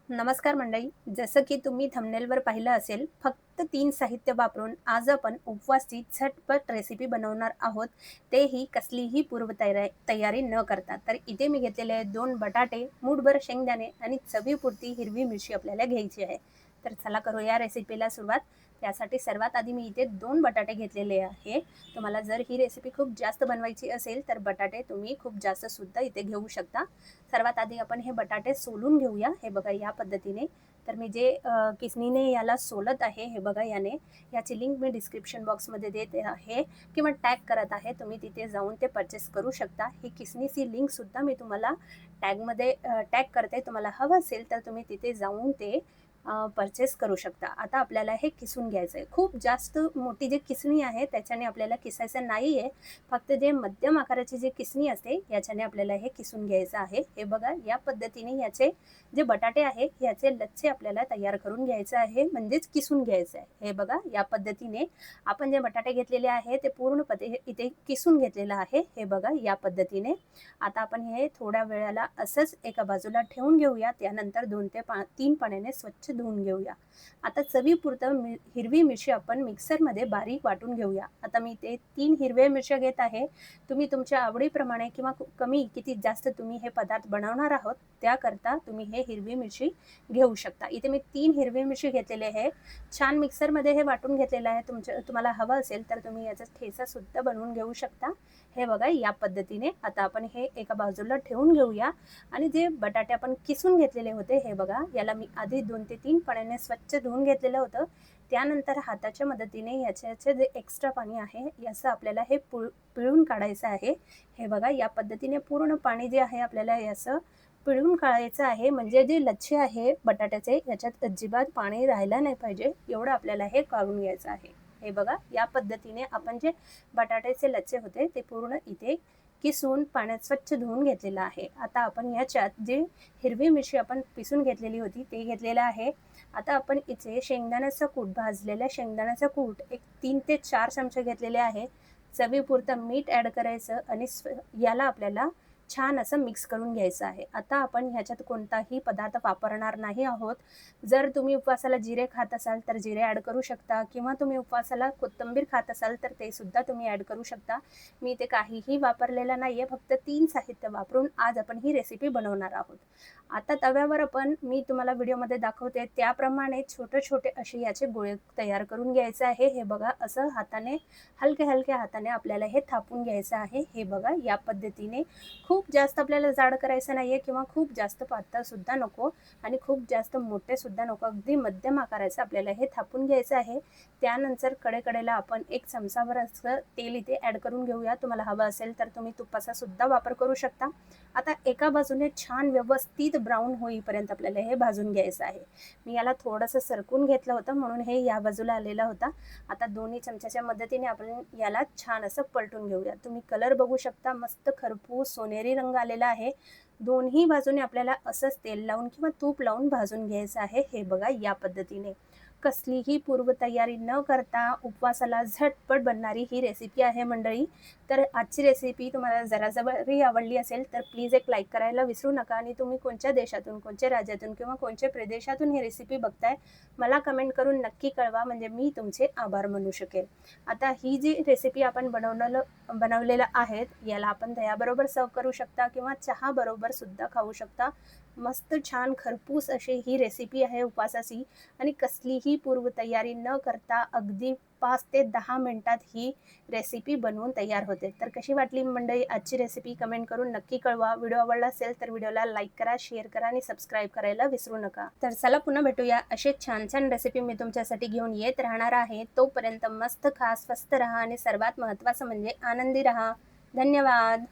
नमस्कार मंडळी. जसं की तुम्ही थंबनेलवर पाहिलं असेल, फक्त 3 साहित्य वापरून आज आपण उपवासची झटपट रेसिपी बनवणार आहोत. तेही कसलीही तयारी न करता. तर इथे मी घेतलेले आहेत 2 बटाटे, मूठभर शेंगदाणे आणि चवीपुरती हिरवी मिरची आपल्याला घ्यायची आहे. तर चला करूया रेसिपीला सुरुवात. त्यासाठी सर्वात आधी मी इथे 2 बटाटे घेतलेले आहे. तुम्हाला जर ही रेसिपी खूप जास्त बनवायची असेल, तर बटाटे तुम्ही खूप जास्त सुद्धा इथे घेऊ शकता. सर्वात आधी आपण हे बटाटे सोलून घेऊया. हे बघा या पद्धतीने. तर मी जे किसणीने याला सोलत आहे, हे बघा याने. याची लिंक मी डिस्क्रिप्शन बॉक्समध्ये देते आहे किंवा टॅग करत आहे. तुम्ही तिथे जाऊन ते परचेस करू शकता. ही किसणीची लिंकसुद्धा मी तुम्हाला टॅग करते. तुम्हाला हवं असेल तर तुम्ही तिथे जाऊन ते परचेस करू शकता. आता आपल्याला हे किसून घ्यायचं आहे. खूप जास्त मोठी जी किसणी आहे त्याच्याने आपल्याला किसायचं नाही आहे. फक्त जे मध्यम आकाराची जी किसणी असते याच्याने आपल्याला हे किसून घ्यायचं आहे. हे बघा या पद्धतीने याचे जे बटाटे आहे याचे लच्छे आपल्याला तयार करून घ्यायचं आहे, म्हणजेच किसून घ्यायचं आहे. हे बघा या पद्धतीने आपण जे बटाटे घेतलेले आहे ते पूर्णपणे इथे किसून घेतलेलं आहे. हे बघा या पद्धतीने. आता आपण हे थोड्या वेळाला असंच एका बाजूला ठेवून घेऊया. त्यानंतर 2 ते 3 पाण्याने स्वच्छ धुवून घेऊया. आता चवीपुरतं हिरवी मिरची आपण मिक्सरमध्ये बारीक वाटून घेऊया. आता मी ते 3 हिरव्या मिरच्या घेत आहे. तुम्ही तुमच्या आवडीप्रमाणे किंवा कमी किती जास्त तुम्ही हे पदार्थ बनवणार आहोत त्याकरता तुम्ही हे हिरवी मिरची घेऊ शकता. इथे मी 3 हिरवी मिरची घेतलेले आहे. छान मिक्सरमध्ये हे वाटून घेतलेलं आहे. तुम्हाला हवं असेल तर तुम्ही याचा ठेचा सुद्धा बनवून घेऊ शकता. हे बघा या पद्धतीने. आता आपण हे एका बाजूला ठेवून घेऊया आणि जे बटाटे आपण किसून घेतलेले होते हे बघा याला मी आधी 2 ते 3 पाण्याने स्वच्छ धुवून घेतलेलं होतं. त्यानंतर हाताच्या मदतीने याचे जे एक्स्ट्रा पाणी आहे याचं आपल्याला हे पिळून काढायचं आहे. हे बघा या पद्धतीने पूर्ण पाणी जे आहे आपल्याला याचं पिळून काढायचं आहे. म्हणजे जे लच्छे आहे बटाट्याचे याच्यात अजिबात पाणी राहायला नाही पाहिजे, एवढं आपल्याला हे काढून घ्यायचं आहे. हे बघा या पद्धतीने आपण जे बटाट्याचे लच्छे होते ते पूर्ण इथे किसून पाण्यात स्वच्छ धुवून घेतलेलं आहे. आता आपण याच्यात जे हिरवी मिरची आपण पिसून घेतलेली होती ते घेतलेलं आहे. आता आपण इथे शेंगदाण्याचा कूट, भाजलेल्या शेंगदाण्याचा कूट एक 3 ते 4 चमचे घेतलेले आहे. चवीपुरतं मीठ ॲड करायचं आणि याला आपल्याला छान असं मिक्स करून घ्यायचं आहे. आता आपण ह्याच्यात कोणताही पदार्थ वापरणार नाही आहोत. जर तुम्ही उपवासाला जिरे खात असाल तर जिरे ॲड करू शकता किंवा तुम्ही उपवासाला कोथिंबीर खात असाल तर ते सुद्धा तुम्ही ॲड करू शकता. मी इथे काहीही वापरलेलं नाही आहे. फक्त 3 साहित्य वापरून आज आपण ही रेसिपी बनवणार आहोत. आता तव्यावर आपण मी तुम्हाला व्हिडिओमध्ये दाखवते त्याप्रमाणे छोटे-छोटे असे याचे गोळे तयार करून घ्यायचे आहे. हे बघा असं हाताने हलक्या-हलक्या हाताने आपल्याला हे थापून घ्यायचं आहे. हे बघा या पद्धतीने. खूप जास्त आपल्याला जाड करायचं नाहीये किंवा खूप जास्त पातळ सुद्धा नको आणि खूप जास्त मोठे सुद्धा नको. अगदी मध्यम आकाराचं आपल्याला हे थापून घ्यायचं आहे. त्यानंतर कडेकडेला आपण 1 चमचाभर असं तेल इथे ॲड करून घेऊया. तुम्हाला हवं असेल तर तुम्ही तुपाचा सुद्धा वापर करू शकता. आता एका बाजूने छान व्यवस्थित ब्राऊन होईपर्यंत आपल्याला हे भाजून घ्यायचं आहे. मी याला थोडंसं सरकून घेतलं होतं म्हणून हे या बाजूला आलेला होता. आता दोन्ही चमच्याच्या मदतीने आपण याला छान असं पलटून घेऊया. तुम्ही कलर बघू शकता, मस्त खरपूस सोनेरी रंग आलेला आहे. दोन्ही बाजूने आपल्याला असंच तेल लावून किंवा तूप लावून भाजून घ्यायचं आहे. हे बघा या पद्धतीने. कसलीही पूर्वतयारी न करता उपवासाला झटपट बनणारी ही रेसिपी आहे मंडळी. तर आजची रेसिपी तुम्हाला जरा जरी आवडली असेल तर प्लीज एक लाईक करायला विसरू नका आणि तुम्ही कोणत्या देशातून, कोणत्या राज्यातून किंवा कोणत्या प्रदेशातून ही रेसिपी बघताय मला कमेंट करून नक्की कळवा, म्हणजे मी तुमचे आभार मानू शकेल. आता ही जी रेसिपी आपण बनवलेलं आहे याला आपण दह्याबरोबर सर्व करू शकता किंवा चहाबरोबर सुद्धा खाऊ शकता. मस्त छान खरपूस अशी ही रेसिपी आहे उपवासाची आणि कसलीही पूर्वतयारी न करता अगदी 5 ते 10 मिनिटात ही रेसिपी बनवून तयार होते. तर कशी वाटली मंडळी आजची रेसिपी कमेंट करून नक्की कळवा. व्हिडिओ आवडला असेल तर व्हिडिओला लाईक करा, शेअर करा आणि सबस्क्राईब करायला विसरू नका. तर चला पुन्हा भेटूया. असे छान छान रेसिपी मी तुमच्यासाठी घेऊन येत राहणार आहे. तोपर्यंत मस्त खा, स्वस्त राहा आणि सर्वात महत्त्वाचं म्हणजे आनंदी राहा. धन्यवाद.